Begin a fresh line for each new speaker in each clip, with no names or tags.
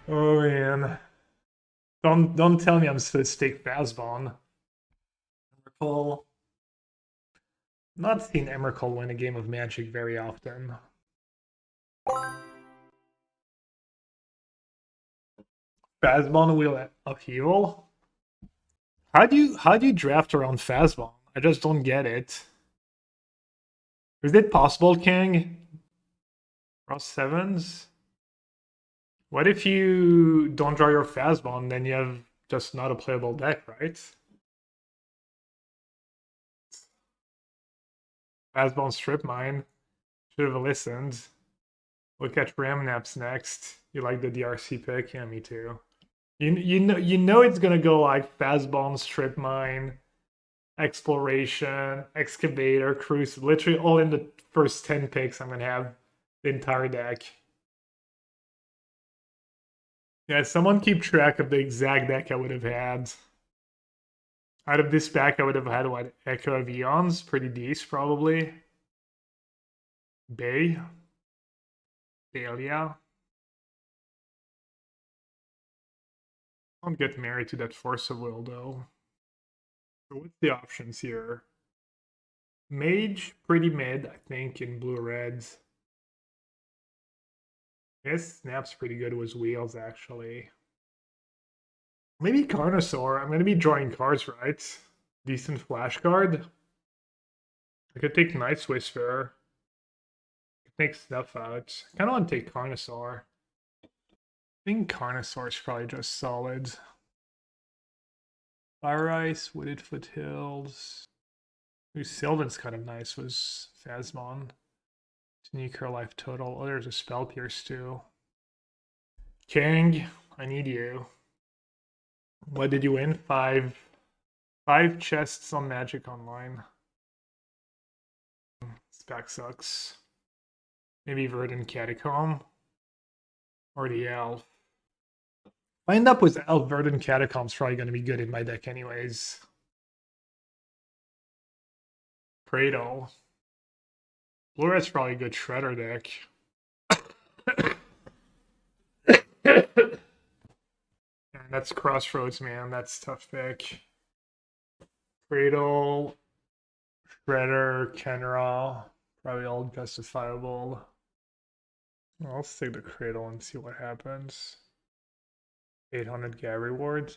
Oh man. Don't tell me I'm supposed to take Fazbon. Emrakul. Not seen Emrakul win a game of Magic very often. Fazbon Wheel of Heal? How do you draft around Fazbon? I just don't get it. Is it possible, King? Cross sevens? What if you don't draw your Fazbon, then you have just not a playable deck, right? Fazbon Strip Mine. Should have listened. We'll catch Ramnaps next. You like the DRC pick? Yeah, me too. You know it's gonna go like Fastball, Strip Mine, Exploration, Excavator, Cruise, literally all in the first 10 picks. I'm gonna have the entire deck. Yeah, someone keep track of the exact deck I would have had. Out of this pack, I would have had what? Echo of Eons, pretty decent probably. Bay, Dahlia. Don't get married to that Force of Will though. So what's the options here? Mage, pretty mid, I think, in blue reds. Yes, Snap's pretty good with wheels, actually. Maybe Carnosaur. I'm going to be drawing cards, right? Decent flash card. I could take Night Whisper. Take stuff out. I kind of want to take Carnosaur. I think Carnosaur is probably just solid. Fire Ice, Wooded Foothills. Ooh, Sylvan's kind of nice. Was Phasmon. Sneaker Life Total. Oh, there's a Spell Pierce too. King, I need you. What did you win? Five chests on Magic Online. This pack sucks. Maybe Verdant Catacomb. Or the Elf. If I end up with Elf, Verdant Catacomb's probably going to be good in my deck anyways. Cradle. Blue Red's probably a good Shredder deck. And that's Crossroads, man. That's tough pick. Cradle, Shredder, Kenra. Probably all justifiable. Well, let's take the Cradle and see what happens. 800 Gab reward.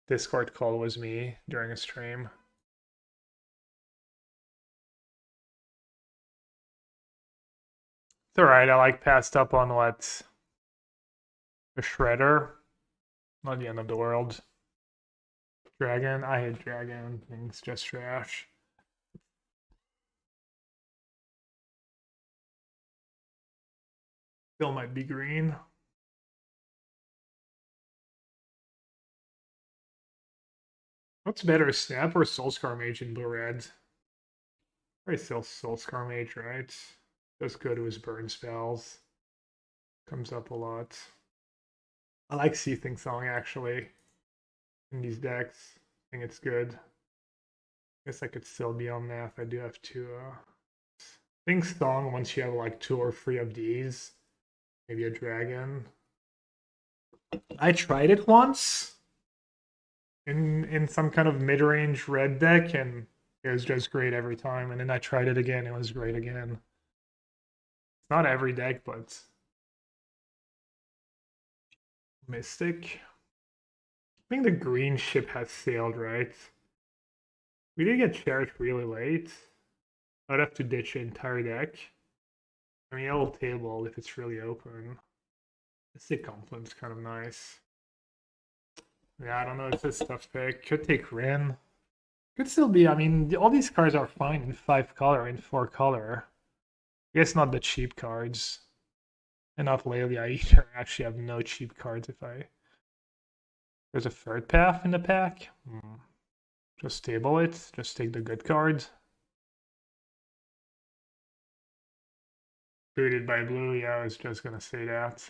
Discord call was me during a stream. It's alright, I like passed up on what? A Shredder. Not the end of the world. Dragon. I hate Dragon. Things just trash. Still might be green. What's better, Snap or Soulscar Mage in blue red? Probably still Soulscar Mage, right? Just good with burn spells. Comes up a lot. I like Seething Song actually in these decks. I think it's good. I guess I could still be on that if I do have two. I think Song, once you have like two or three of these, maybe a dragon. I tried it once in some kind of mid-range red deck, and it was just great every time. And then I tried it again, it was great again. It's not every deck, but Mystic. I think the green ship has sailed, right? We did get cherished really late. I'd have to ditch the entire deck. I mean, it'll table if it's really open. Mystic Confluence kind of nice. Yeah, I don't know. It's a tough pick. Could take Rin. Could still be. I mean, all these cards are fine in 5 color and 4 color. I guess not the cheap cards. And not Lelia either. I actually have no cheap cards if I. There's a third path in the pack. Just table it. Just take the good cards. Booted by blue. Yeah, I was just gonna say that.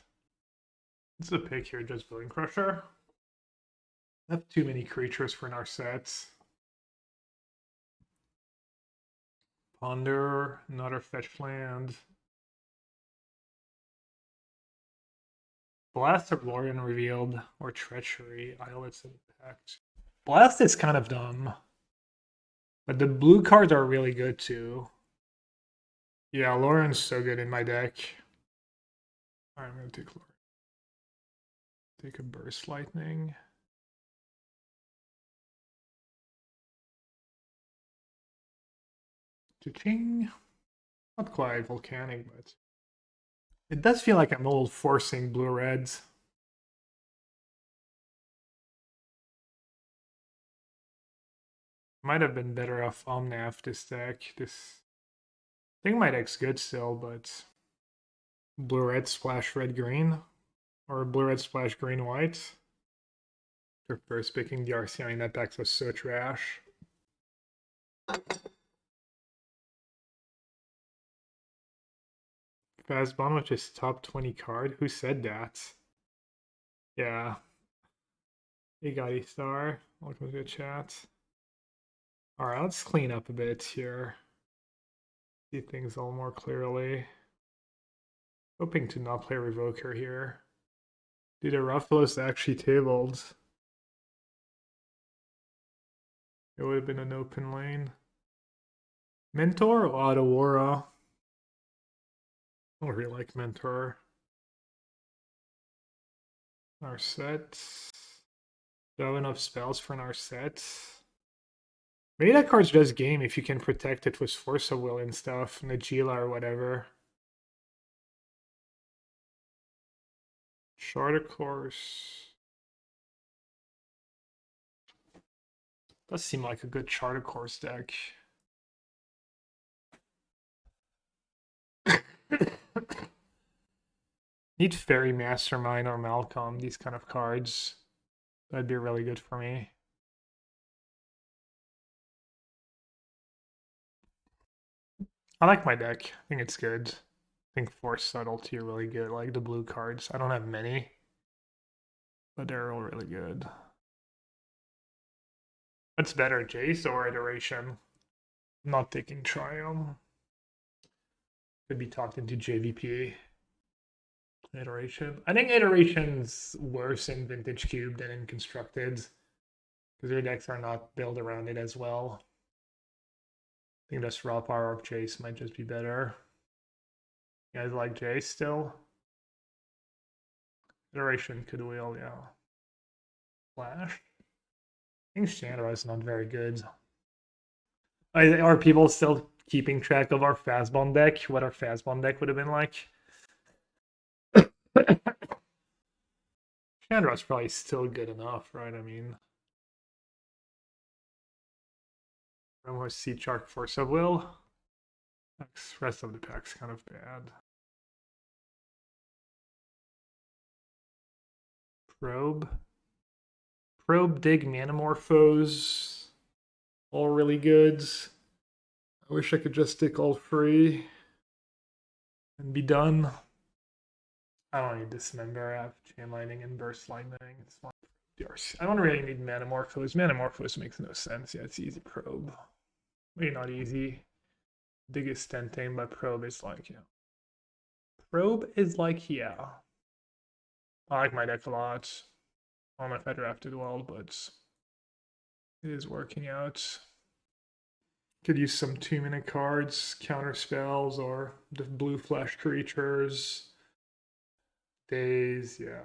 What's the pick here? Just Bone Crusher. I have too many creatures for our sets. Ponder, another fetch land. Blast of Lorien revealed, or Treachery, Islets Impact. Blast is kind of dumb. But the blue cards are really good too. Yeah, Lorien's so good in my deck. Alright, I'm gonna take Lorien. Take a Burst Lightning. Cha-ching. Not quite volcanic, but it does feel like I'm a little forcing blue reds. Might have been better off Omnath this deck. I think my deck's good still, but blue red splash red green. Or blue red splash green white. For first picking the RCI in that deck was so trash. Fastbon, which is top 20 card. Who said that? Yeah. Hey, Gotti Star. Welcome to the chat. Alright, let's clean up a bit here. See things a little more clearly. Hoping to not play Revoker here. Dude, the Ruffalo's actually tabled. It would have been an open lane. Mentor or Aurora? I don't really like Mentor. Our set. Do I have enough spells for our set? Maybe that card's just game if you can protect it with Force of Will and stuff, Najila or whatever. Charter Course. Does seem like a good Charter Course deck. Need Fairy Mastermind or Malcolm, these kind of cards. That'd be really good for me. I like my deck. I think it's good. I think Force Subtlety are really good. I like the blue cards. I don't have many, but they're all really good. What's better, Jace or Iteration? I'm not taking Triumph. Could be talked into JVP. Iteration. I think Iteration's worse in Vintage Cube than in Constructed, because your decks are not built around it as well. I think this raw power of Jace might just be better. You guys like Jace still? Iteration could wheel, yeah. Flash. I think Chandra is not very good. Are people still keeping track of our Fastbomb deck? What our Fastbomb deck would have been like? Chandra's probably still good enough, right? I mean, more Sea Shark Force of Will. Rest of the pack's kind of bad. Probe, Dig, Manamorphose. All really good. I wish I could just stick all free and be done. I don't need Dismember. I have Chain Lightning and Burst Lightning. It's fine. I don't really need Manamorphose. Manamorphose makes no sense. Yeah, it's easy probe. Maybe not easy. Dig is Stentame, but probe is like, yeah. Probe is like, yeah. I like my deck a lot. I don't know if I drafted well, but it is working out. Could use some 2-minute cards, counter spells, or the blue flash creatures. Days, yeah.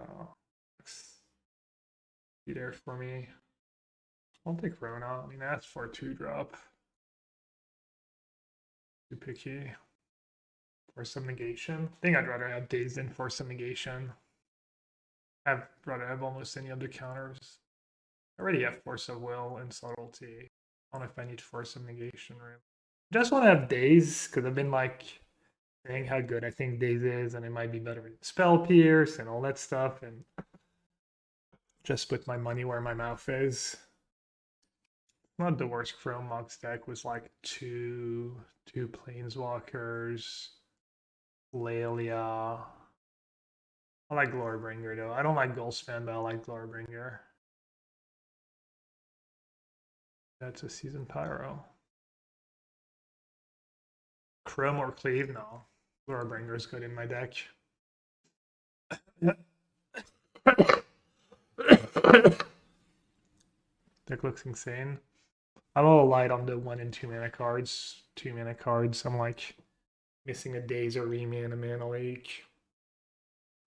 Be there for me. I'll take Rona. I mean, that's for a 2-drop. Too picky. For some negation. I think I'd rather have Days than for some negation. I'd rather have almost any other counters. I already have Force of Will and Subtlety. I don't know if I need Force of Negation, really. I just want to have Days, because I've been like saying how good I think Days is, and it might be better with Spell Pierce and all that stuff, and just put my money where my mouth is. Not the worst Chrome Mox deck was like two Planeswalkers, Lelia. I like Glorebringer though. I don't like Goldspan, but I like Glorebringer. That's a Season Pyro. Chrome or Cleave? No. Glorebringer is good in my deck. Deck looks insane. I'm a little light on the 1 and 2 mana cards. 2 mana cards. I'm like missing a Daze or Remy and a Mana Leak.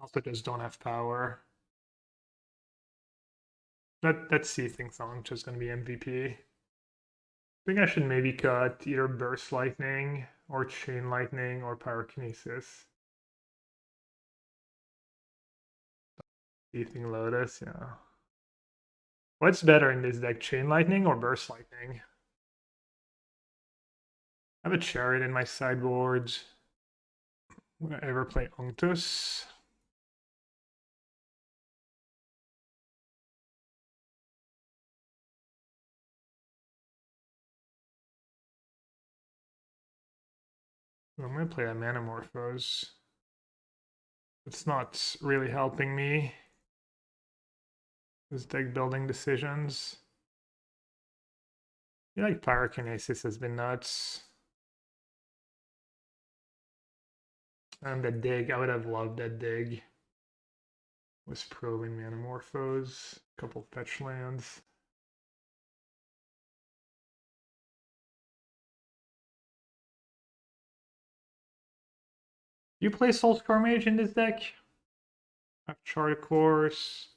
Also just don't have power. That Sea Thing song is going to be MVP. I think I should maybe cut either Burst Lightning or Chain Lightning or Pyrokinesis. Seething Lotus, yeah. What's better in this deck, Chain Lightning or Burst Lightning? I have a Chariot in my sideboard. Would I ever play Unctus? I'm going to play a Manamorphose. It's not really helping me. This deck building decisions. I feel like Pyrokinesis has been nuts. And the dig, I would have loved that dig. Was probing Manamorphose, a couple fetch lands. You play Soulscar Mage in this deck? Have Chart of Course.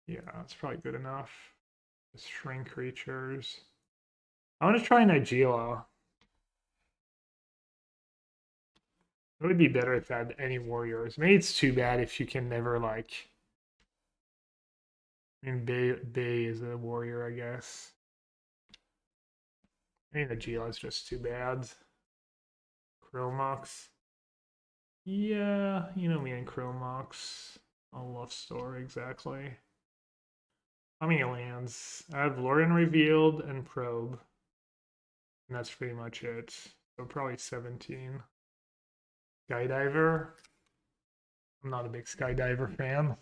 Yeah, that's probably good enough. Just shrink creatures. I want to try Nigella. It would be better if I had any warriors. Maybe it's too bad if you can never like. I mean, Bay is a warrior, I guess. I mean, Nigella is just too bad. Chromox. Yeah, you know me and Chromox. A love story, exactly. How many lands? I have Lorien Revealed and Probe. And that's pretty much it. So probably 17. Skydiver. I'm not a big Skydiver fan. I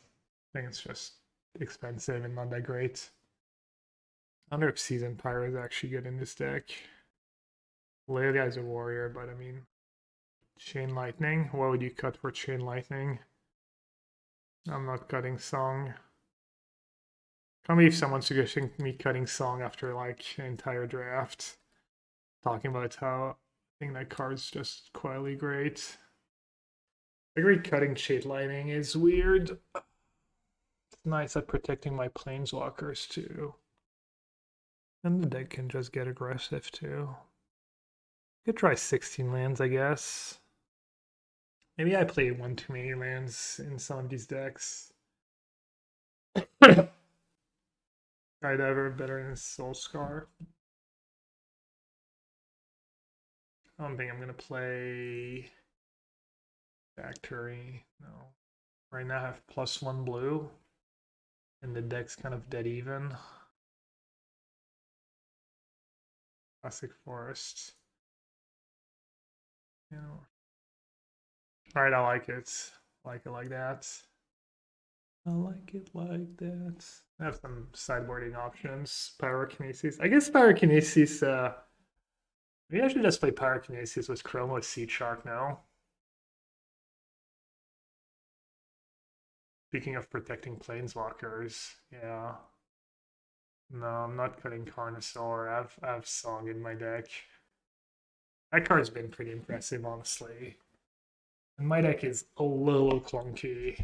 think it's just expensive and not that great. I wonder if Seasoned Pyro is actually good in this deck. Lelia is a warrior, but I mean, Chain Lightning. What would you cut for Chain Lightning? I'm not cutting Song. Can't believe someone's suggesting me cutting Song after like an entire draft. Talking about how I think that card's just quietly great. I agree cutting Chain Lightning is weird. It's nice at protecting my planeswalkers too. And the deck can just get aggressive too. Could try 16 lands, I guess. Maybe I play one too many lands in some of these decks. Skydiver better than Soulscar. I don't think I'm gonna play Factory. No. Right now I have +1 blue. And the deck's kind of dead even. Classic Forest. Yeah. Alright, I like it. Like it like that. I like it like that. I have some sideboarding options. Pyrokinesis. I guess Pyrokinesis, maybe I should just play Pyrokinesis with Chromo Sea Shark now. Speaking of protecting planeswalkers, yeah. No, I'm not cutting Carnosaur. I have Song in my deck. That card's been pretty impressive, honestly. And my deck is a little clunky.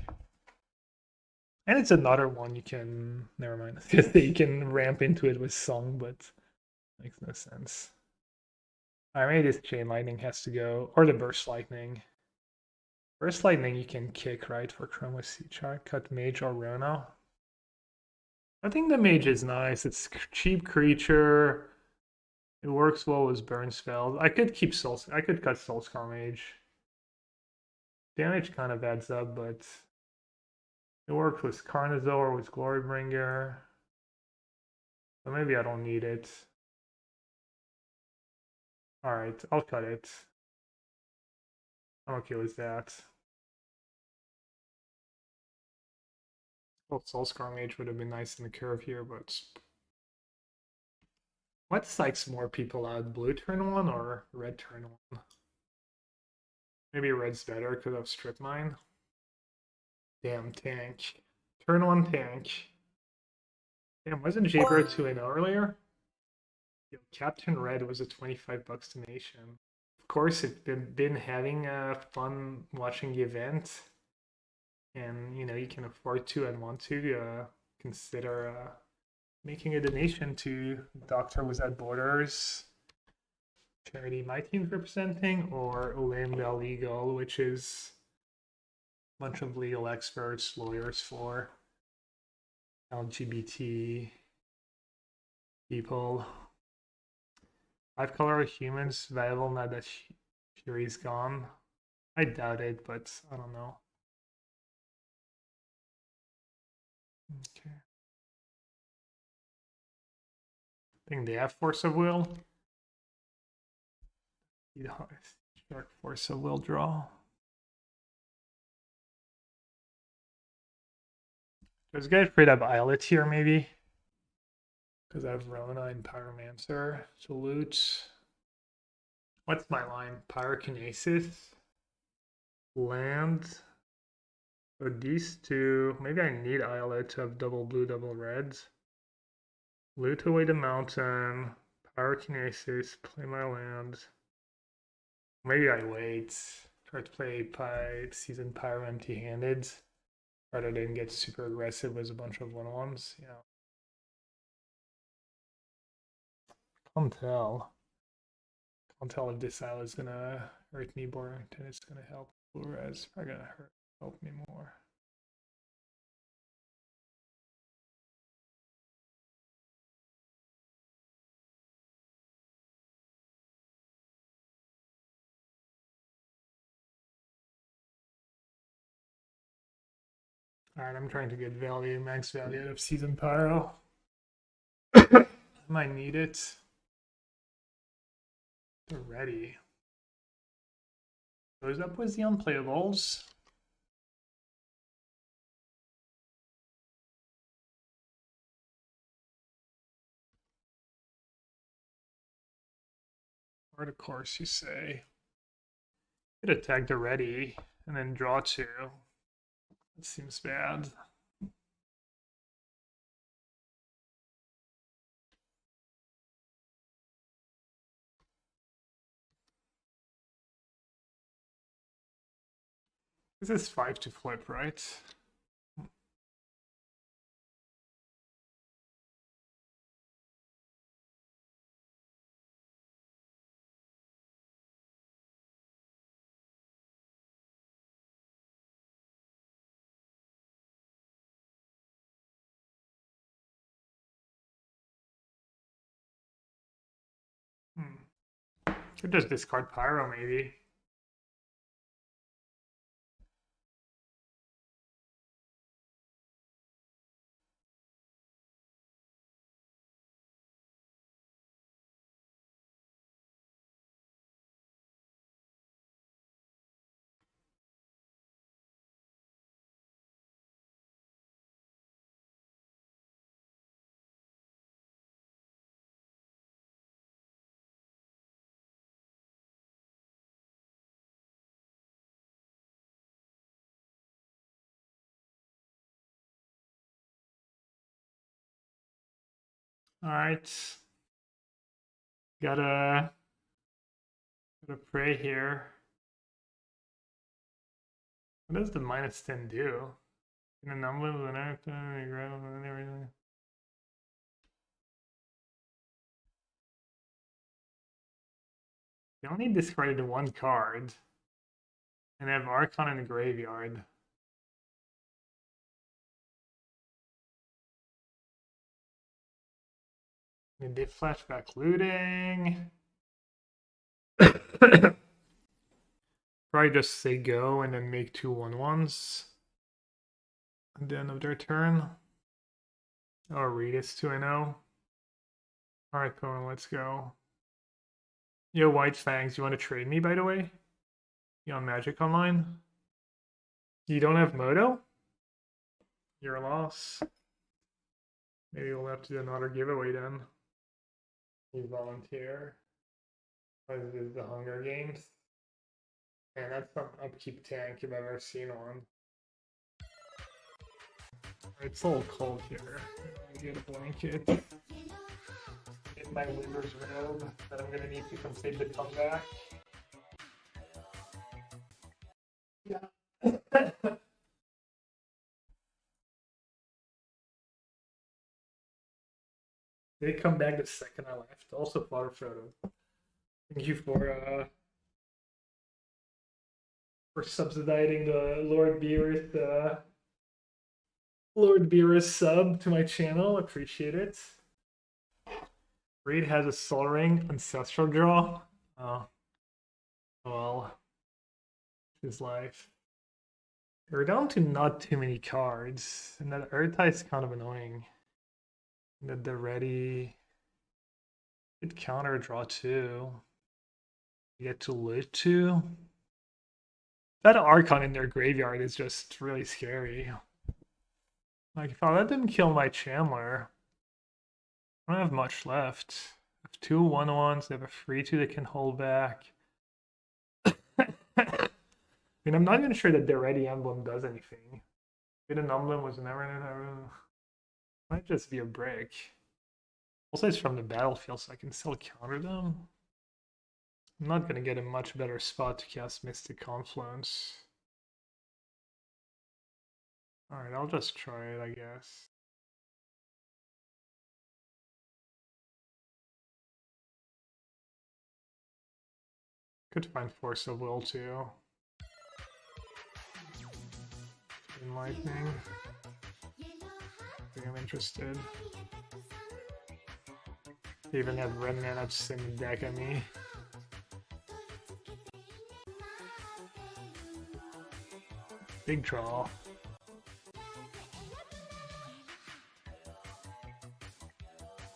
And it's another one you can... Never mind. You can ramp into it with Song, but makes no sense. Alright, maybe this Chain Lightning has to go. Or the Burst Lightning. Burst Lightning you can kick, right, for Chroma Sea Chart. Cut Mage or Rona. I think the Mage is nice. It's cheap creature. It works well with burn spells. I could keep Souls. I could cut Soulscar Mage. Damage kind of adds up, but it works with Carnosaur, with Glorybringer. So maybe I don't need it. Alright, I'll cut it. I'm okay with that. Well, Soulscar Mage would have been nice in the curve here, but what psychs more people out? Blue turn 1 or red turn 1? Maybe red's better because of Strip Mine. Damn, tank. Turn 1 tank. Damn, wasn't Gabriel 2-0 earlier? Yo, Captain Red was a 25 bucks donation. Of course, it's been having fun watching the event, and you can afford to and want to consider making a donation to Doctor Without Borders charity my team's representing, or Lambda Legal, which is a bunch of legal experts, lawyers for LGBT people. 5-color humans viable now that Fury's gone? I doubt it, but I don't know. Okay. I think they have Force of Will. Shark Force of Will draw. There's guys afraid of Islet here, maybe. Because I have Rona and Pyromancer to loot. What's my line? Pyrokinesis. Land. So these two. Maybe I need Islet to have double blue, double reds. Loot away the mountain. Pyrokinesis. Play my land. Maybe I wait. Try to play Season Pyro empty-handed. Rather than get super aggressive with a bunch of 1/1s. Yeah. Can't tell. Can't tell if this isle is gonna hurt me more than it's gonna help. Whereas probably gonna help me more. Alright, I'm trying to get value, max value out of Season Pyro. I might need it. They're ready. Goes up with the unplayables. Or the course, you say. Could attack the ready and then draw 2. That seems bad. This is 5 to flip, right? Could just discard Pyro, maybe. Alright. Gotta pray here. What does the -10 do? In a number of everything. You only discarded 1 card. And have Archon in the graveyard. And they flashback looting. Probably just say go and then make 2 1/1s at the end of their turn. Oh, read it's 2-0. Alright, Pone, let's go. Yo, White Fangs, you want to trade me, by the way? You on Magic Online? You don't have Moto? You're a loss. Maybe we'll have to do another giveaway then. You volunteer. What is this, the Hunger Games? Man, that's some upkeep tank you've ever seen on. It's a little cold here. I get a blanket. Get my winter's robe that I'm gonna need to complete the comeback. Yeah. They come back the second I left. Also, Flutter Photo. Thank you for subsidizing the Lord Beerus sub to my channel. Appreciate it. Reed has a Soul Ring Ancestral draw. Oh. Well. His life. We're down to not too many cards. And that Urtai is kind of annoying. That they're ready. It counter draw 2. You get to loot 2. That Archon in their graveyard is just really scary. Like, if I let them kill my Chandler, I don't have much left. I have 2 1/1s, they have a 3/2 they can hold back. I mean, I'm not even sure that the Ready Emblem does anything. Hidden Emblem was never. Might just be a break. Also, it's from the battlefield, so I can still counter them. I'm not gonna get a much better spot to cast Mystic Confluence. Alright, I'll just try it, I guess. Could find Force of Will too. In Lightning. I think I'm interested. They even have red mana in the deck on me. Big draw.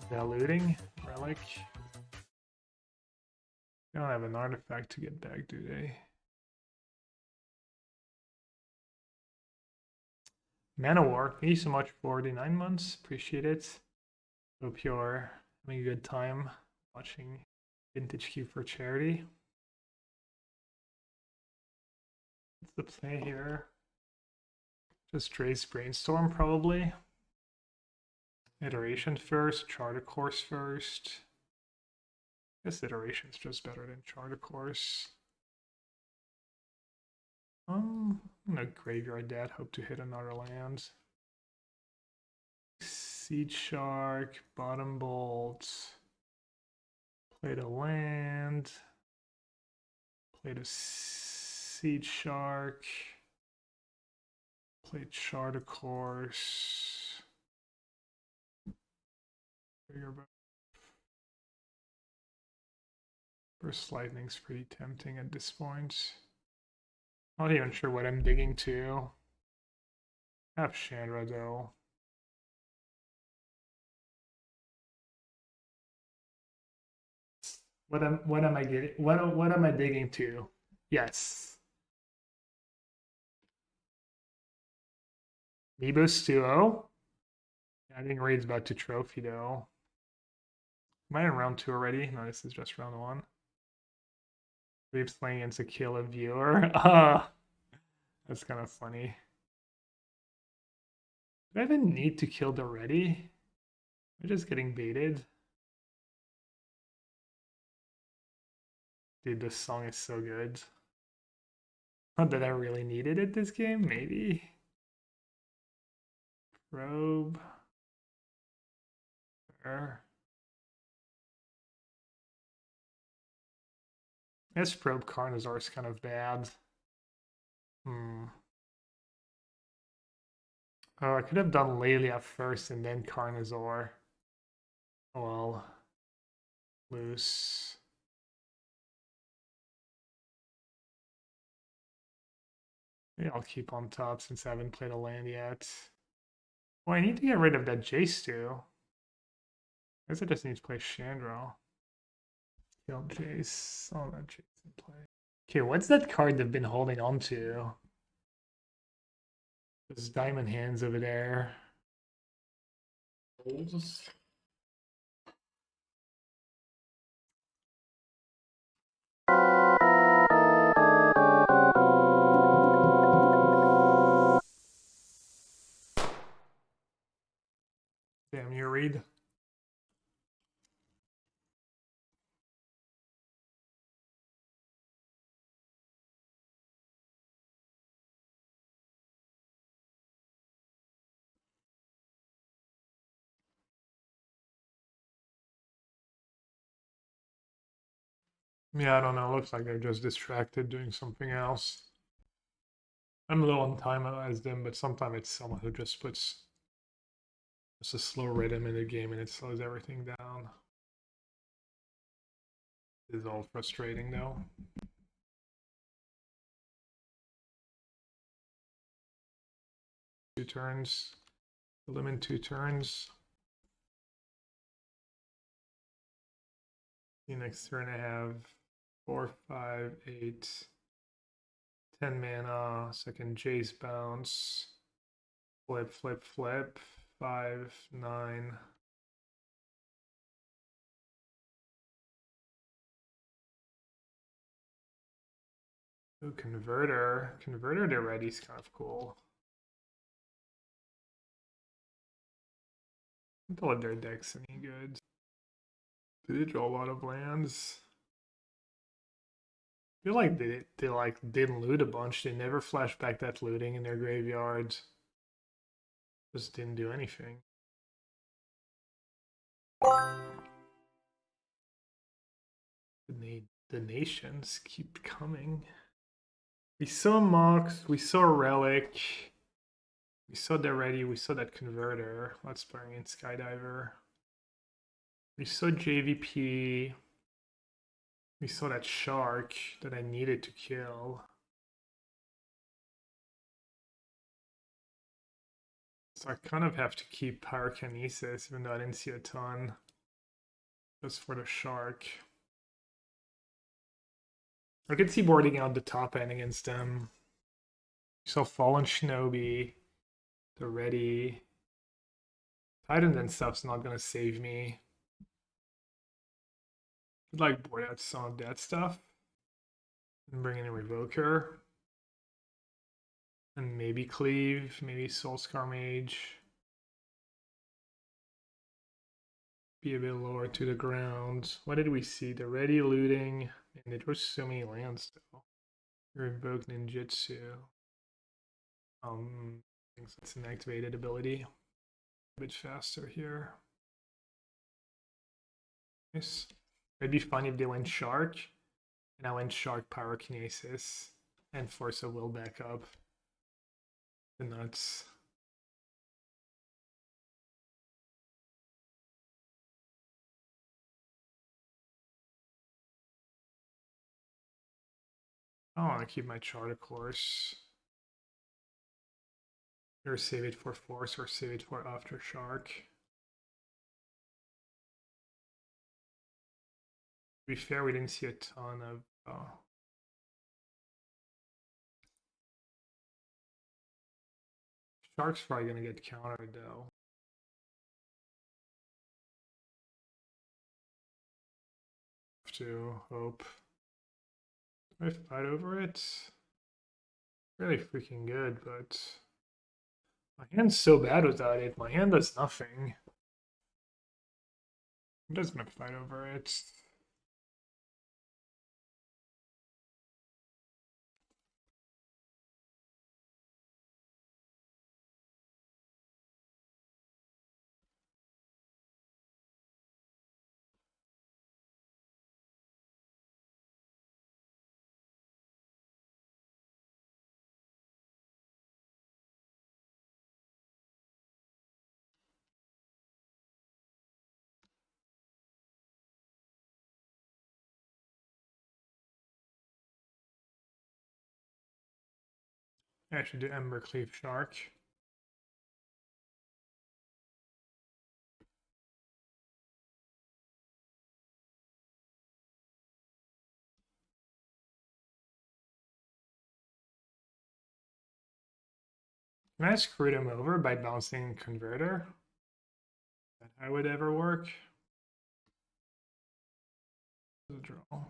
Diluting Relic. They don't have an artifact to get back, do they? Mana War, thank you so much for the 9 months. Appreciate it. Hope you're having a good time watching Vintage Q for charity. What's the play here? Just Dre's Brainstorm, probably. Iteration first, Charter Course first. I guess Iteration's just better than Charter Course. I'm gonna graveyard that, hope to hit another land. Seed Shark, Bottom Bolt. Play the land. Play the Seed Shark. Play Charter Course. Burst Lightning's pretty tempting at this point. Not even sure what I'm digging to. I have Chandra though. What am I getting? What am I digging to? Yes. Meebos 2-0. I think Raid's about to trophy though. Am I in round 2 already? No, this is just round 1. We've playing against a kill a viewer. That's kind of funny. Do I even need to kill the ready? I'm just getting baited. Dude, this song is so good. Not that I really needed it this game, maybe. Probe. There. This Probe Carnosaur is kind of bad. Oh, I could have done Lelia first and then Carnosaur. Oh well. Loose. Maybe I'll keep on top since I haven't played a land yet. Well, I need to get rid of that Jace too. I guess I just need to play Chandra. Kill Jace. Oh, that Jace in play. Okay, what's that card they've been holding on to? Those diamond hands over there. Damn you, Reed. Yeah, I don't know. Looks like they're just distracted doing something else. I'm a little on time as them, but sometimes it's someone who just puts just a slow rhythm in the game and it slows everything down. This is all frustrating though. 2 turns. Limit 2 turns. The next turn I have 4, 5, 8, 10 mana. Second Jace bounce. Flip, flip, flip. 5, 9. Ooh, converter. Converter to ready is kind of cool. I don't know if their deck's any good. Did they draw a lot of lands? I feel like they like didn't loot a bunch. They never flashed back that looting in their graveyards. Just didn't do anything. The nations keep coming. We saw Mox, we saw Relic, we saw the Ready, we saw that Converter. Let's bring in Skydiver. We saw JVP. We saw that Shark that I needed to kill. So I kind of have to keep Pyrokinesis, even though I didn't see a ton. Just for the Shark. I could see boarding out the top end against them. So Fallen Shinobi, the Ready. Titans and stuff's not gonna save me. I'd like board out some of that stuff. And bring in a Revoker. And maybe Cleave, maybe Soulscar Mage. Be a bit lower to the ground. What did we see? The Ready looting. And there were so many lands though. Revoke Ninjutsu. I think that's an activated ability. A bit faster here. Nice. It'd be fun if they went Shark. And I went Shark Pyrokinesis. And Force of Will back up. The nuts. I want to keep my chart, of course. Or save it for Force, or save it for After Shark. To be fair, we didn't see a ton of... Shark's probably going to get countered, though. Have to hope. Do I fight over it? Really freaking good, but... my hand's so bad without it. My hand does nothing. I'm just going to fight over it. I should do Embercleave Shark. Can I screw him over by bouncing Converter? That would ever work? Draw.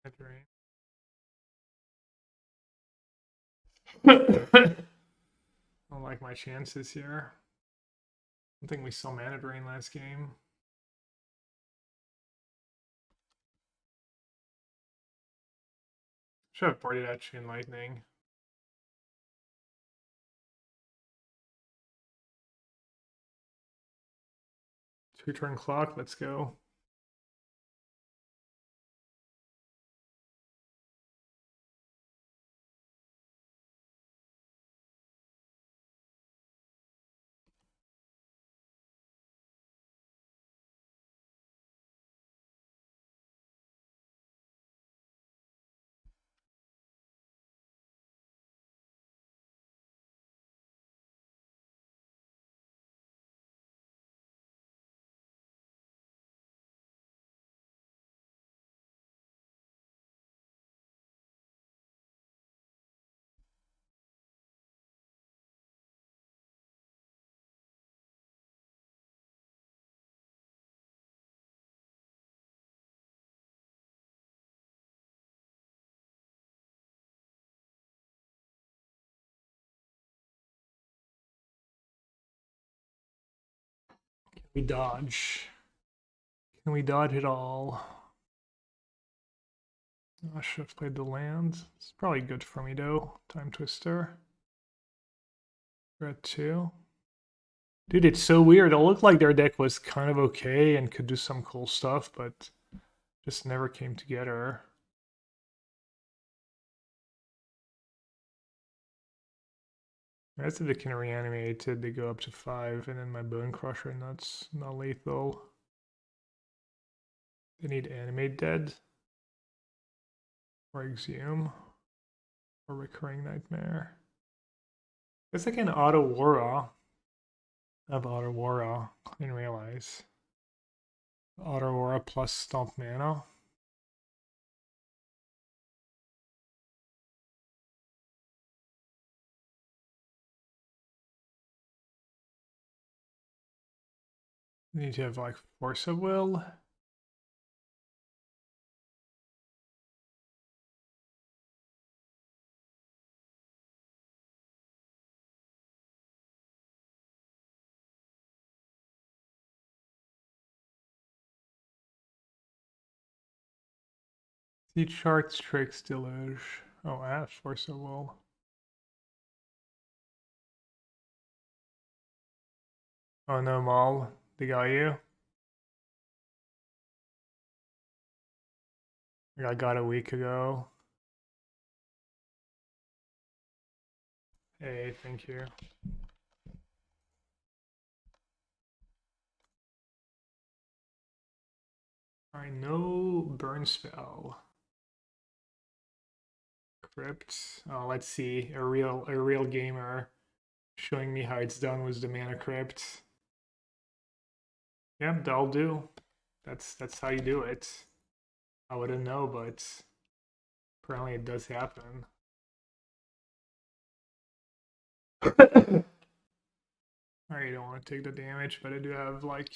I don't like my chances here. I don't think we saw Mana Drain last game. Should have boarded that Chain Lightning. Two-turn clock, let's go. Can we dodge? Can we dodge it all? I should have played the land. It's probably good for me though. Time Twister. Red 2. Dude, it's so weird. It looked like their deck was kind of okay and could do some cool stuff, but just never came together. That's if they can reanimate it, they go up to 5, and then my Bone Crusher nuts, not lethal. They need Animate Dead, or Exhume, or Recurring Nightmare. I guess I can auto Wara. I have auto Wara, I didn't realize. Auto Wara plus Stomp Mana. Need to have like Force of Will. Seed Sharks, Tricks, Deluge. Oh, I have Force of Will. Oh no, Maul. They got you. I got a week ago. Hey, thank you. Alright, no burn spell. Crypt. Oh, let's see. A real gamer showing me how it's done with the Mana Crypt. Yeah, that'll do. That's how you do it. I wouldn't know, but apparently it does happen. I don't want to take the damage, but I do have like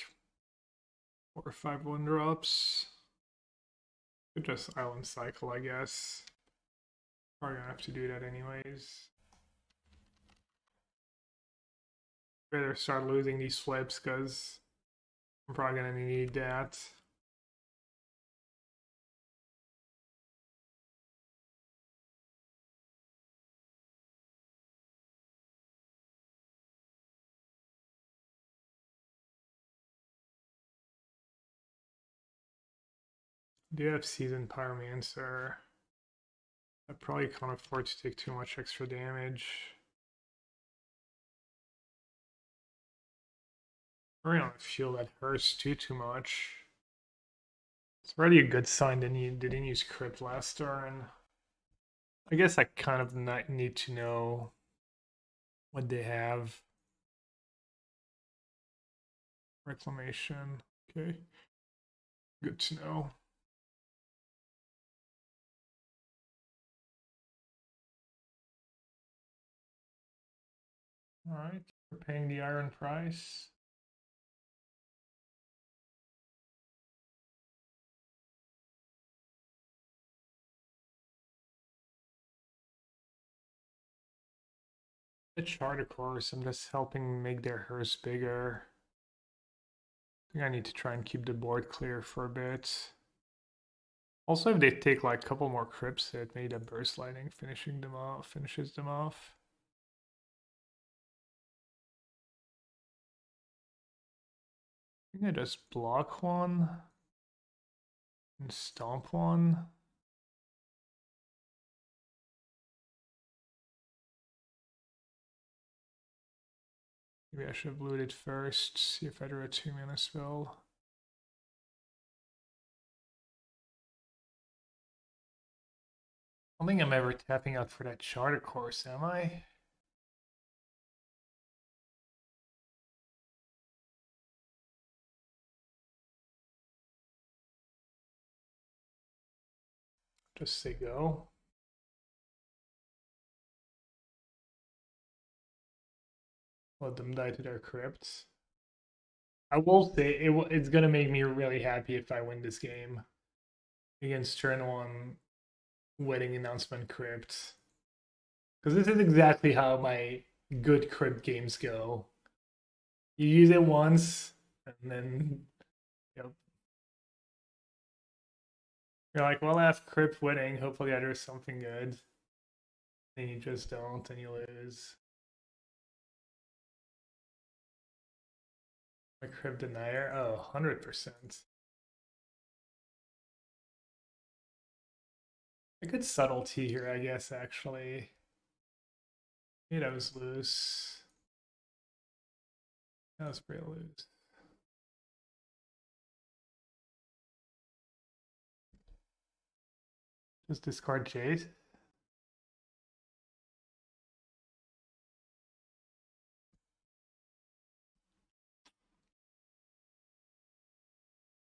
4 or 5 1-drops. Could just Island Cycle, I guess. Probably gonna have to do that anyways. Better start losing these flips because I'm probably gonna need that. Do you have Seasoned Pyromancer? I probably can't afford to take too much extra damage. I really don't feel that hurts too much. It's already a good sign that he didn't use Crypt last turn. I guess I kind of need to know what they have. Reclamation. Okay. Good to know. Alright, we're paying the iron price. The charter course, I'm just helping make their hearse bigger. I think I need to try and keep the board clear for a bit. Also, if they take like a couple more crypts, it made a burst lightning finishes them off. I think I just block one and stomp one. Maybe I should have looted first, see if I drew a 2-mana spell. I don't think I'm ever tapping out for that charter course, am I? Just say go. Let them die to their crypts. I will say it's gonna make me really happy if I win this game against turn one wedding announcement crypt, because this is exactly how my good crypt games go. You use it once, and then yep. You're like, well, I have crypt wedding. Hopefully, I do something good. And you just don't, and you lose. My crypt denier. Oh, 100%. A good subtlety here, I guess, actually. Maybe that was loose. That was pretty loose. Just discard Chase.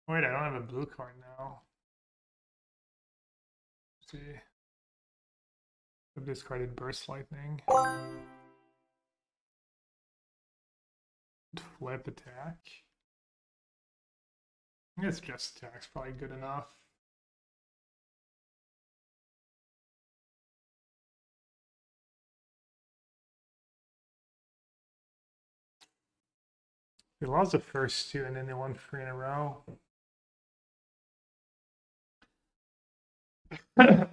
Wait, I don't have a blue card now. Let's see. I've discarded Burst Lightning. Flip attack. I guess just attack's probably good enough. They lost the first two and then they won 3 in a row. I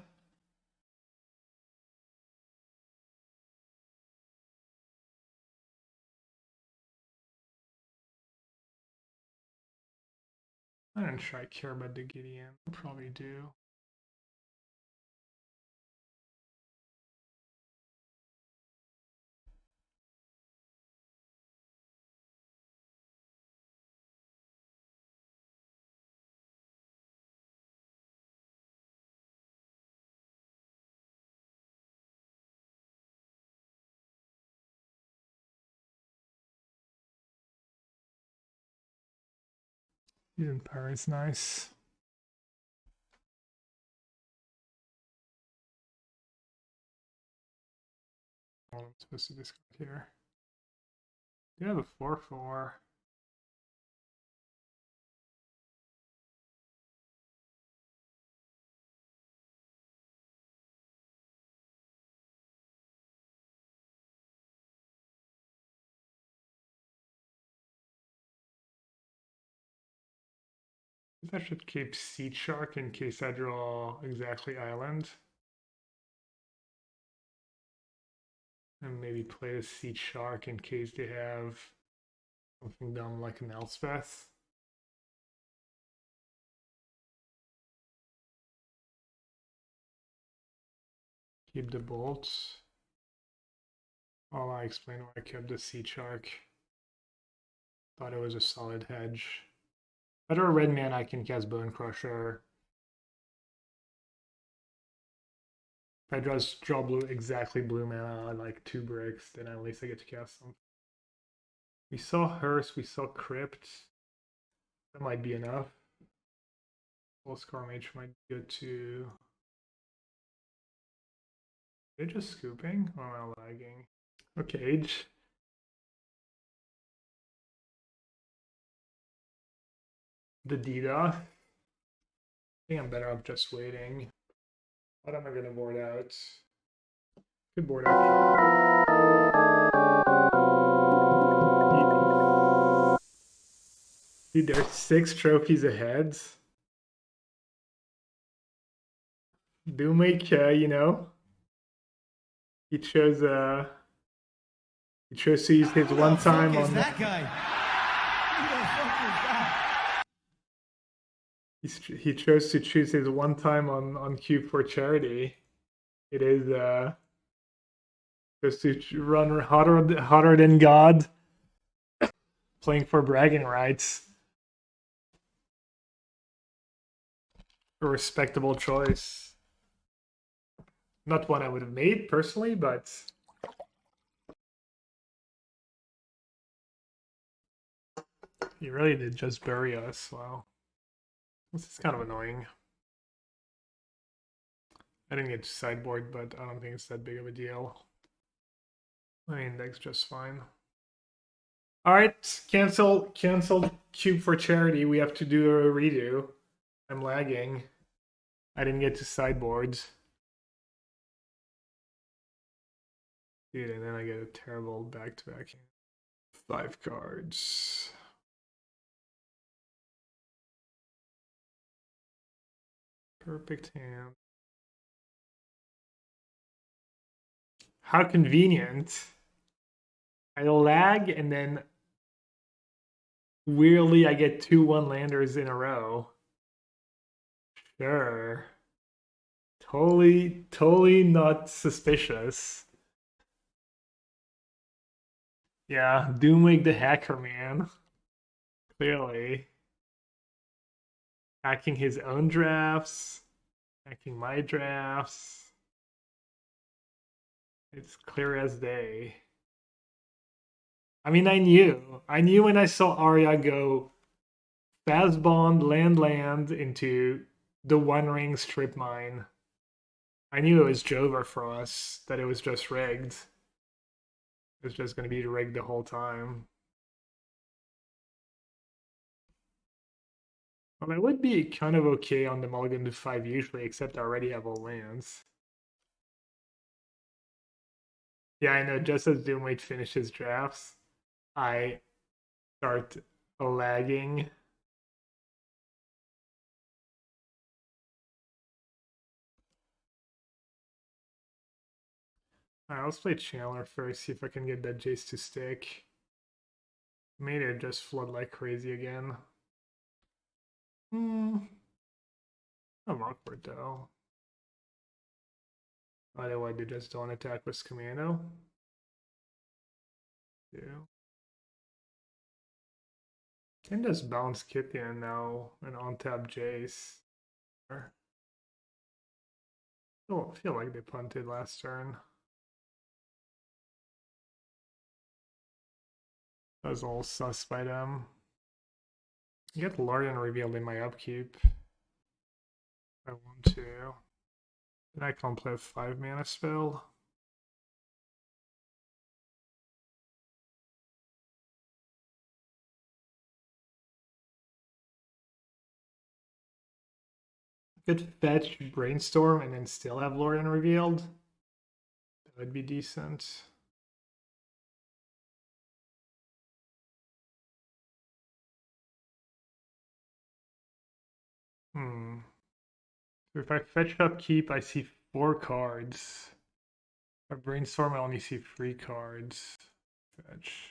don't sure I care about the Gideon. I probably do. Even Pirate's nice. Oh, I'm supposed to discard here. Do you have a 4/4? I should keep Seed Shark in case I draw exactly Island. And maybe play the Seed Shark in case they have something dumb like an Elspeth. Keep the bolts. I'll explain why I kept the Seed Shark. Thought it was a solid hedge. If I draw a red man, I can cast Bone Crusher. If I draw blue, exactly blue mana, like 2 bricks, then at least I get to cast them. We saw Hearse, we saw Crypt. That might be enough. Scar Mage might be good too. They're just scooping? Or am I lagging? Okay. The DDoS. I think I'm better off just waiting. What am I gonna board out? Good board out. Dude, they're 6 trophies ahead. Do make, you know, he chose to use his one time on
that guy. Who the fuck is that?
He chose to choose his one time on Cube for charity. It is just to run hotter than God, playing for bragging rights. A respectable choice. Not one I would have made personally, but he really did just bury us. Wow. This is kind of annoying. I didn't get to sideboard, but I don't think it's that big of a deal. My index just fine. Alright, cancel Cube for charity. We have to do a redo. I'm lagging. I didn't get to sideboards. Dude, and then I get a terrible back-to-back. 5 cards. Perfect hand. How convenient. I lag and then weirdly I get 2 1-landers in a row. Sure. Totally not suspicious. Yeah, Doomwig the hacker, man. Clearly. Hacking his own drafts. Hacking my drafts. It's clear as day. I mean, I knew when I saw Arya go fast bond, land into the One Ring strip mine. I knew it was Jover for us, that it was just rigged. It was just going to be rigged the whole time. Well, I would be kind of okay on the mulligan to 5 usually, except I already have all lands. Yeah, I know, just as Doomweight finishes drafts, I start lagging. Alright, let's play Chandler first, see if I can get that Jace to stick. Made it just flood like crazy again. I'm awkward though. Otherwise, they just don't attack with Commando. Yeah. Can just bounce Kithian now and untap Jace. I feel like they punted last turn. That was all sus by them. I get Lorien revealed in my upkeep. I want to. Then I can't play a 5-mana spell. Could fetch Brainstorm and then still have Lorien revealed. That would be decent. So if I fetch upkeep, I see 4 cards. If I Brainstorm, I only see 3 cards. Fetch.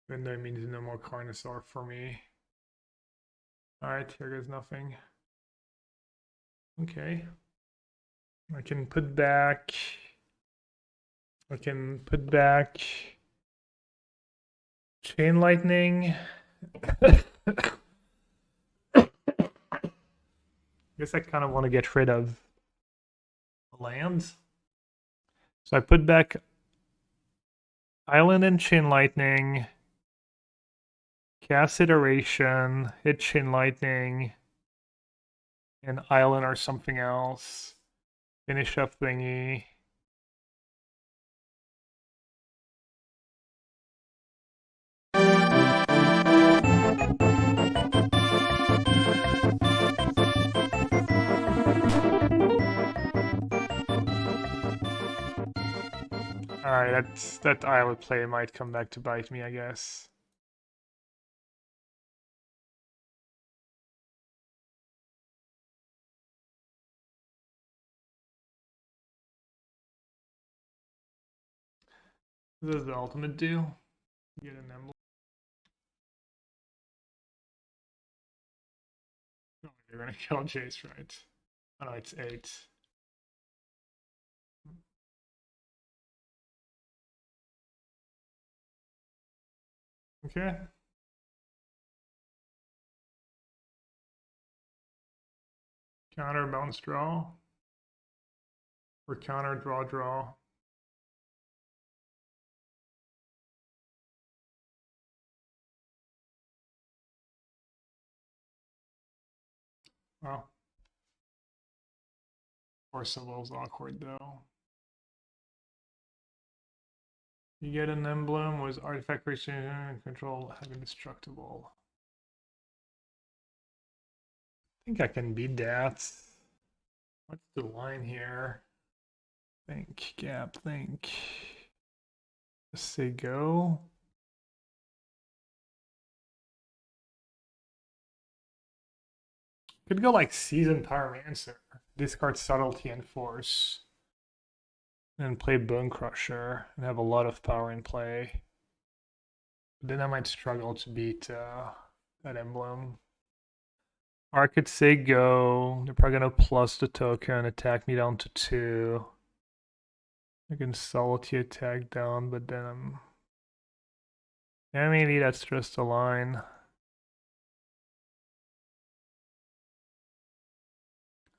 Even though it means no more Carnosaur for me. Alright, here goes nothing. Okay. I can put back Chain Lightning. Guess I kind of want to get rid of lands. So I put back Island and Chain Lightning, cast Iteration, hit Chain Lightning, and Island or something else. Finish up thingy. Alright, that islet play might come back to bite me, I guess. This is the ultimate deal. Get an emblem. Oh, you're gonna kill Jace, right? Oh no, it's 8. Okay. Counter, bounce, draw. Or counter, draw, draw. Well. Force of Will's awkward though. You get an emblem, was artifact creation control indestructible. I think I can beat that. What's the line here? Think, gap, think. Just say go. Could go like Seasoned Pyromancer. Discard Subtlety and Force. And play Bone Crusher and have a lot of power in play. But then I might struggle to beat that emblem. Or I could say go. They're probably gonna plus the token and attack me down to 2. I can Subtlety attack down, but then I'm... Yeah, maybe that's just a line.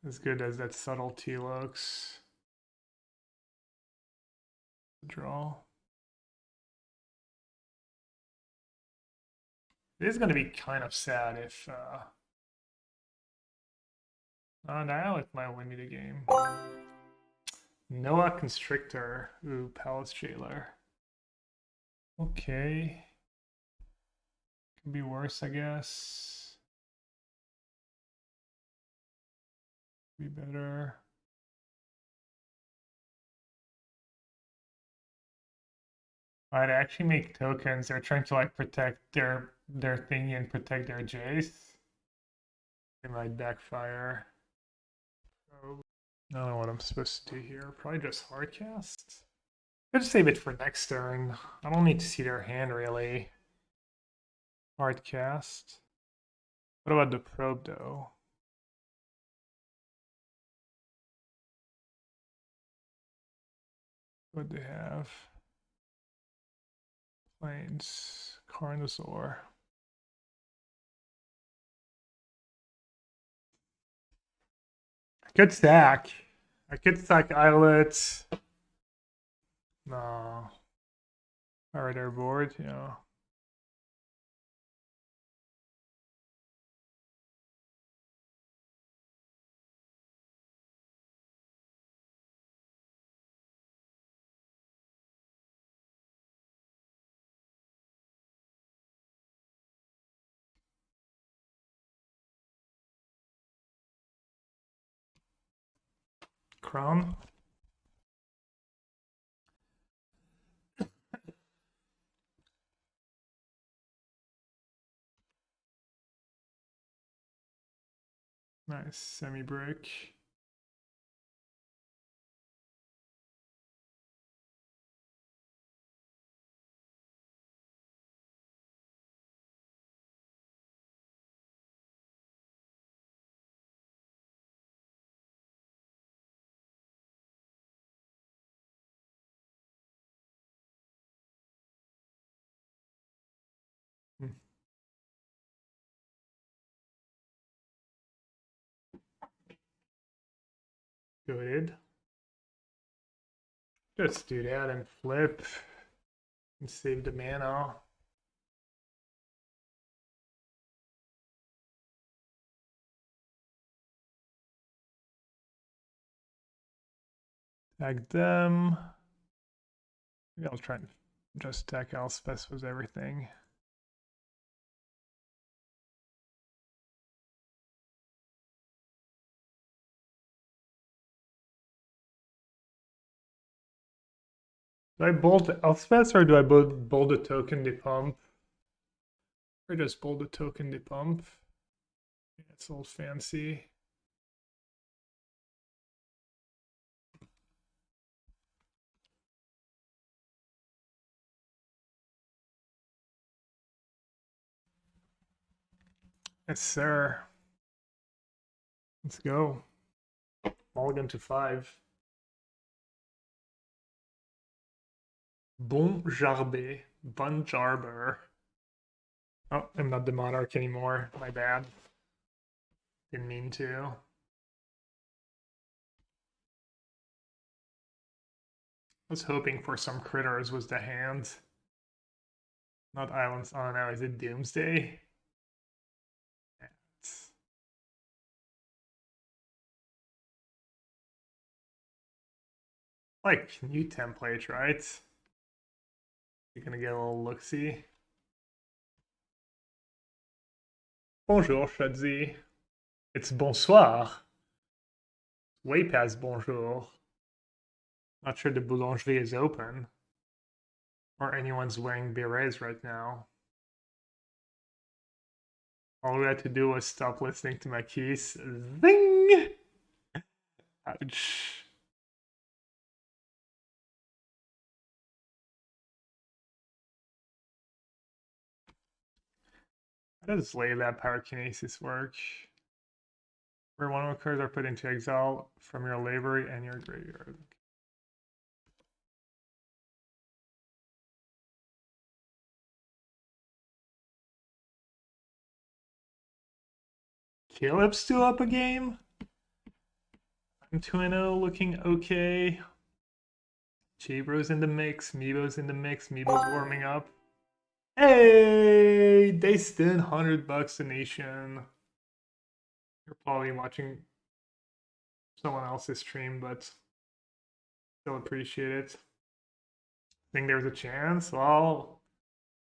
As good as that Subtlety looks. Draw. It is going to be kind of sad if now it might win me the game. Noah Constrictor. Ooh, Palace Jailer. Okay. Could be worse, I guess. Be better. I'd actually make tokens. They're trying to like protect their thingy and protect their Jace. It might backfire. Oh, I don't know what I'm supposed to do here. Probably just hardcast. I'll just save it for next turn. I don't need to see their hand really. Hardcast. What about the probe though? What do they have? Plains, Carnosaur. I could stack. I could stack Islet. No. Alright, they're bored, yeah. Crown. Nice, semi-brick. Good. Just do that and flip and save the mana. Tag them. Maybe I'll try and just attack Elspeth with everything. Do I bold the Elspeth or do I bold the token de pump? Or just bold the token de pump? It's a little fancy. Yes, sir. Let's go. Mulligan to 5. Bon Jarbe. Bon Jarber. Oh, I'm not the monarch anymore. My bad. Didn't mean to. I was hoping for some critters was the hand. Not islands. Oh no, is it Doomsday? It's like new template, right? You're gonna get a little look-see. Bonjour, Shudzy. It's bonsoir. Way past bonjour. Not sure the boulangerie is open. Or anyone's wearing berets right now. All we had to do was stop listening to my keys. Zing! Ouch. How does Layla Pyrokinesis work? Where one of the cards are put into exile from your library and your graveyard. Caleb's still up a game. I'm 2-0, looking okay. Chabro's in the mix. Meebo's in the mix. Meebo's warming up. Hey, they spent $100 a nation. You're probably watching someone else's stream, but still appreciate it. Think there's a chance? Well,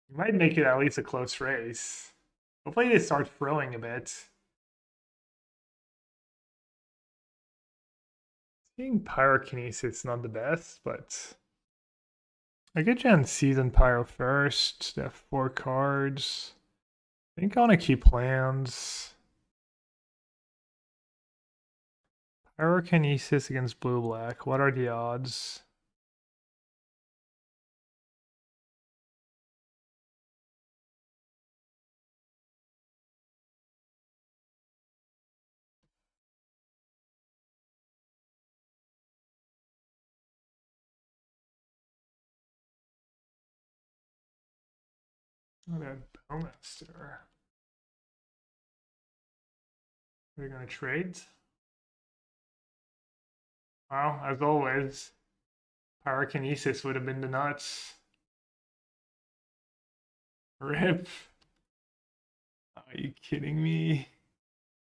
you might make it at least a close race. Hopefully they start throwing a bit. Seeing Pyrokinesis not the best, but I get chance Season Pyro first. They have 4 cards. I think I want to keep lands. Pyrokinesis against blue-black. What are the odds? Oh, that Bowmaster. Are you gonna trade? Well, as always, Pyrokinesis would have been the nuts. Rip. Are you kidding me?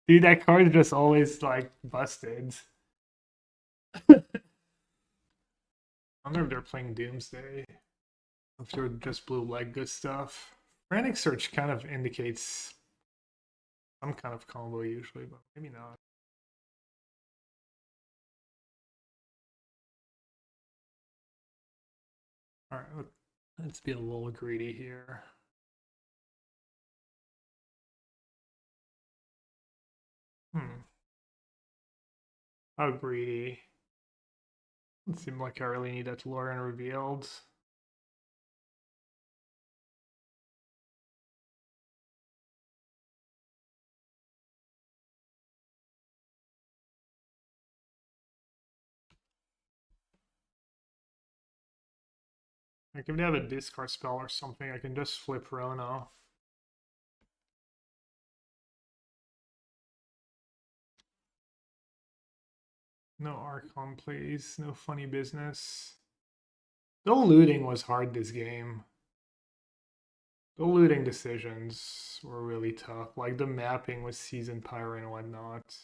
Dude, that card is just always like busted. I wonder if they're playing Doomsday. If they're just blue leg good stuff. Frantic Search kind of indicates some kind of combo usually, but maybe not. Alright, let's be a little greedy here. How greedy. It seemed like I really need that lore unrevealed. Like if they have a discard spell or something, I can just flip Rona. No Archon, please. No funny business. The looting was hard this game. The looting decisions were really tough. Like the mapping with Season Pyro and whatnot.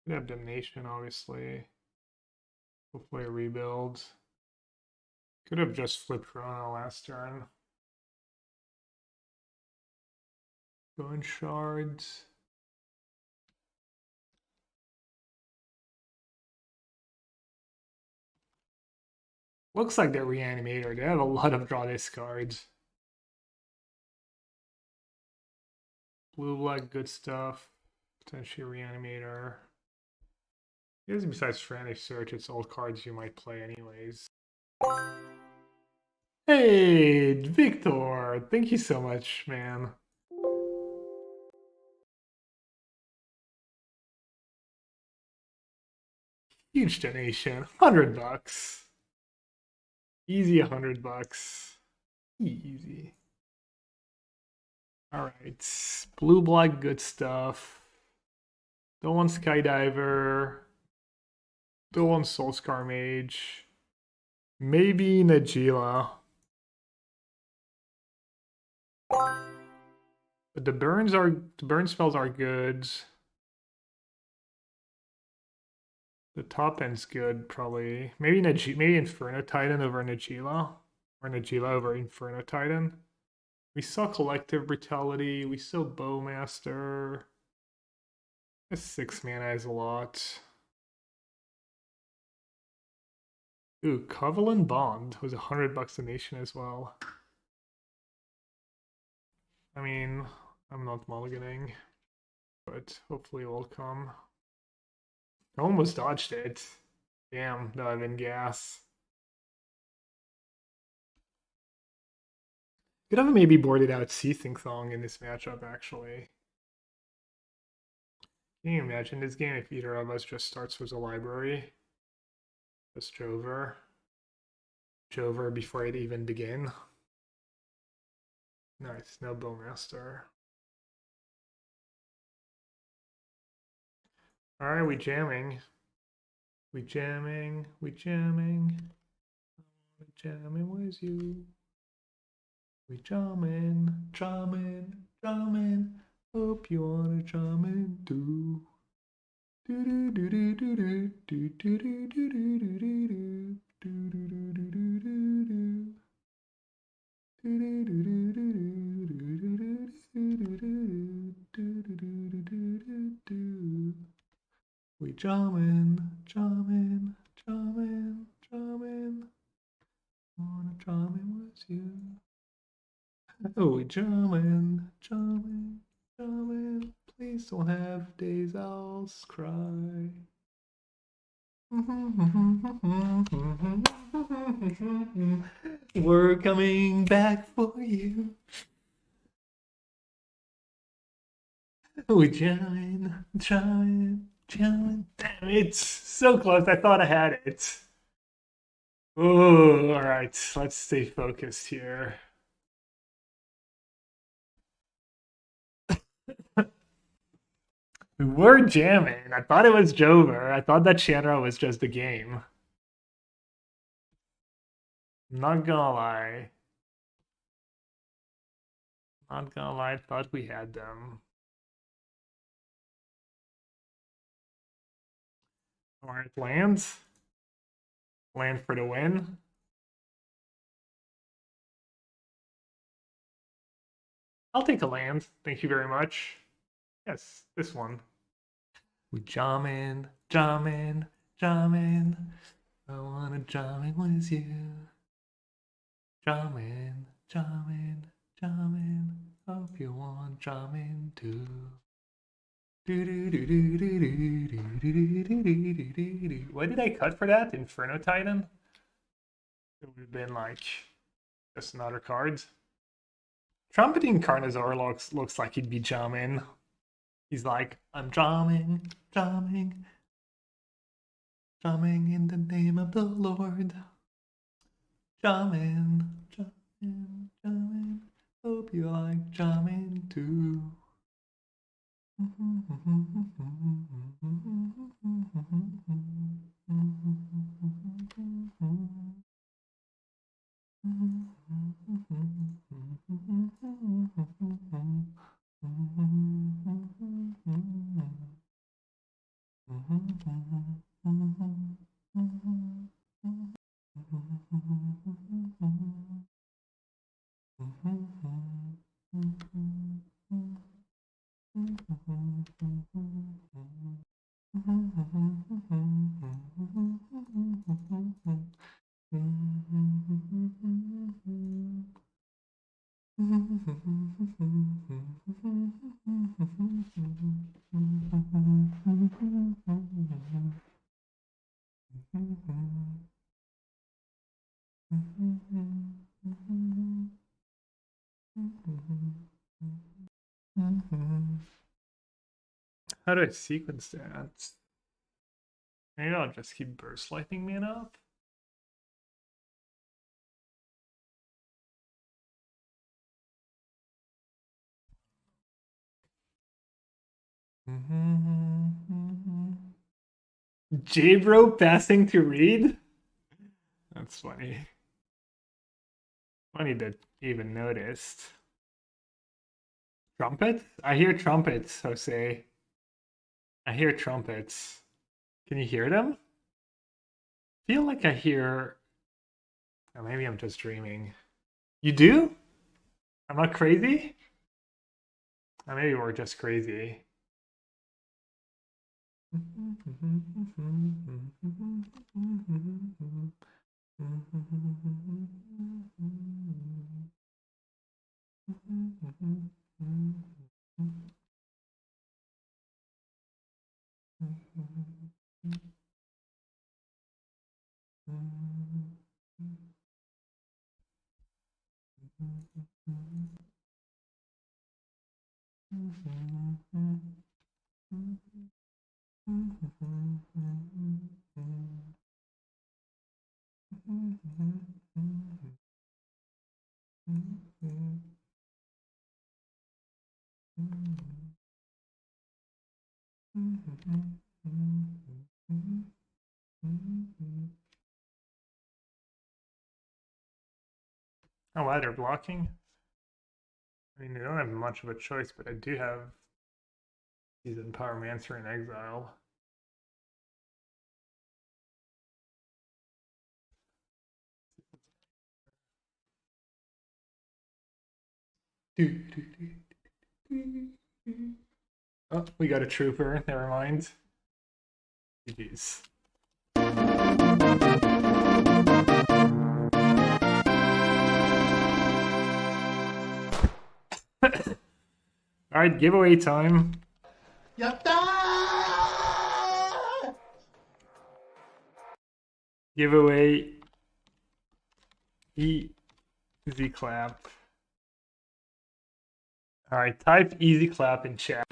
We have Damnation, obviously. Hopefully a rebuild. Could have just flipped Chrono last turn. Going shards. Looks like they're Reanimator. They have a lot of draw discards. Blue black, good stuff. Potentially Reanimator. I guess besides Frantic Search, it's all cards you might play anyways. Hey, Victor! Thank you so much, man. Huge donation. $100. Easy $100. Easy. Alright. Blue black, good stuff. Don't want Skydiver. Don't want Soulscar Mage. Maybe Najila. But the burn spells are good. The top end's good, probably. Maybe Inferno Titan over Najila. Or Najila over Inferno Titan. We saw Collective Brutality. We saw Bowmaster. This 6 mana is a lot. Ooh, Covenant Bond was $100 a nation as well. I mean, I'm not mulliganing, but hopefully it will come. I almost dodged it. Damn, that I've been gas. Could have maybe boarded out Seething Thong in this matchup, actually. Can you imagine this game if either of us just starts with a library? Just Jover. Jover before it even begin. Nice, no Bowmaster. Alright, we jamming. We jamming. We jamming. Jamming with you. We jamming. Jamming. Jamming. Hope you wanna jam in too. Do do do do do do do do do do do do do do do do do do do. We jamming, jamming, jamming, jamming. Wanna jamming with you. Oh, we jamming, jamming, jamming. Please don't have days I'll cry. We're coming back for you. We jamming, jamming, jamming. Damn it! So close. I thought I had it. Oh, all right. Let's stay focused here. We were jamming. I thought it was Jover. I thought that Chandra was just a game. Not gonna lie. Not gonna lie, I thought we had them. Alright, lands. Land for the win. I'll take a land. Thank you very much. Yes, this one. We jamming, jamming, jamming. I wanna jamming with you. Jamming, jamming, jamming. Hope you want jamming too. What did I cut for that? Inferno Titan? It would have been like just another card. Trumpeting Carnosaur looks like he'd be jamming. He's like, I'm jamming, jamming, jamming in the name of the Lord. Jamming, jamming, jamming. Hope you like jamming too. How do I sequence that? Maybe I'll just keep burst lightning man up. J-Bro passing to read? That's funny. Funny to even noticed. Trumpets? I hear trumpets, Jose. I hear trumpets. Can you hear them? I feel like I hear... Oh, maybe I'm just dreaming. You do? I'm not crazy? Or maybe we're just crazy. Oh, wow, they're blocking? I mean, they don't have much of a choice, but I do have Seasoned Pyromancer in exile. Oh, we got a trooper. Never mind. GG's. All right, giveaway time.
Yatta!
Giveaway. Easy clap. All right, type easy clap in chat.